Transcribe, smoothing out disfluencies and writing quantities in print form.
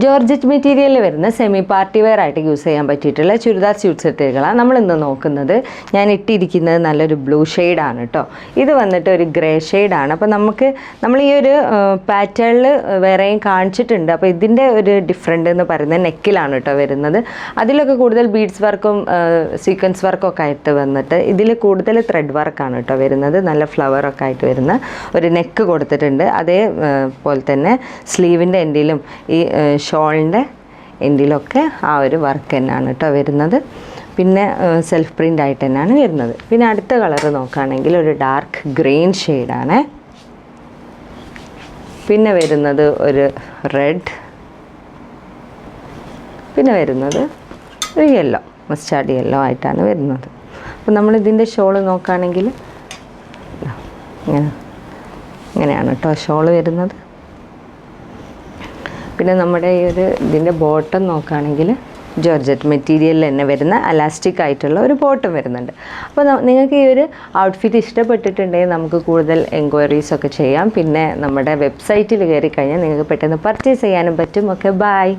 Georgette മെറ്റീരിയലിൽ വരുന്ന semi party wear ആയിട്ട് യൂസ് ചെയ്യാൻ പറ്റിയിട്ടുള്ള ചുരിദാർ സ്യൂട്ട് സെറ്റുകളാണ് നമ്മളിന്ന് നോക്കുന്നത്. ഞാൻ ഇട്ടിരിക്കുന്നത് നല്ലൊരു ബ്ലൂ ഷെയ്ഡാണ് കേട്ടോ. ഇത് വന്നിട്ട് ഒരു ഗ്രേ ഷെയ്ഡാണ്. അപ്പോൾ നമ്മൾ ഈ ഒരു പാറ്റേണിൽ വേറെയും കാണിച്ചിട്ടുണ്ട്. അപ്പോൾ ഇതിൻ്റെ ഒരു ഡിഫറെൻ്റ് എന്ന് പറയുന്നത് നെക്കിലാണ് കേട്ടോ വരുന്നത്. അതിലൊക്കെ കൂടുതൽ ബീഡ്സ് വർക്കും സീക്വൻസ് വർക്കും ഒക്കെ ആയിട്ട് വന്നിട്ട് ഇതിൽ കൂടുതൽ ത്രെഡ് വർക്കാണ് കേട്ടോ വരുന്നത്. നല്ല ഫ്ലവറൊക്കെ ആയിട്ട് വരുന്ന ഒരു നെക്ക് കൊടുത്തിട്ടുണ്ട്. അതേപോലെ തന്നെ സ്ലീവിൻ്റെ എൻഡിലും ഈ ഷോളിൻ്റെ എൻഡിലൊക്കെ ആ ഒരു വർക്ക് തന്നെയാണ് കേട്ടോ വരുന്നത്. പിന്നെ സെൽഫ് പ്രിൻ്റ് ആയിട്ട് തന്നെയാണ് വരുന്നത്. പിന്നെ അടുത്ത കളർ നോക്കുകയാണെങ്കിൽ ഒരു ഡാർക്ക് ഗ്രീൻ ഷെയ്ഡാണ്. പിന്നെ വരുന്നത് ഒരു റെഡ്, പിന്നെ വരുന്നത് ഒരു യെല്ലോ, മസ്റ്റാർഡ് യെല്ലോ ആയിട്ടാണ് വരുന്നത്. അപ്പോൾ നമ്മളിതിൻ്റെ ഷോള് നോക്കുകയാണെങ്കിൽ ഇങ്ങനെയാണ് കേട്ടോ ഷോള് വരുന്നത്. പിന്നെ നമ്മുടെ ഈ ഇതിൻ്റെ ബോട്ടം നോക്കുകയാണെങ്കിൽ ജോർജറ്റ് മെറ്റീരിയലിൽ തന്നെ വരുന്ന അലാസ്റ്റിക് ആയിട്ടുള്ള ഒരു ബോട്ടം വരുന്നുണ്ട്. അപ്പോൾ നിങ്ങൾക്ക് ഈ ഒരു ഔട്ട്ഫിറ്റ് ഇഷ്ടപ്പെട്ടിട്ടുണ്ടെങ്കിൽ നമുക്ക് കൂടുതൽ എൻക്വയറീസ് ഒക്കെ ചെയ്യാം. പിന്നെ നമ്മുടെ വെബ്സൈറ്റിൽ കയറി കഴിഞ്ഞാൽ നിങ്ങൾക്ക് പെട്ടെന്ന് പർച്ചേസ് ചെയ്യാനും പറ്റും. Okay, by.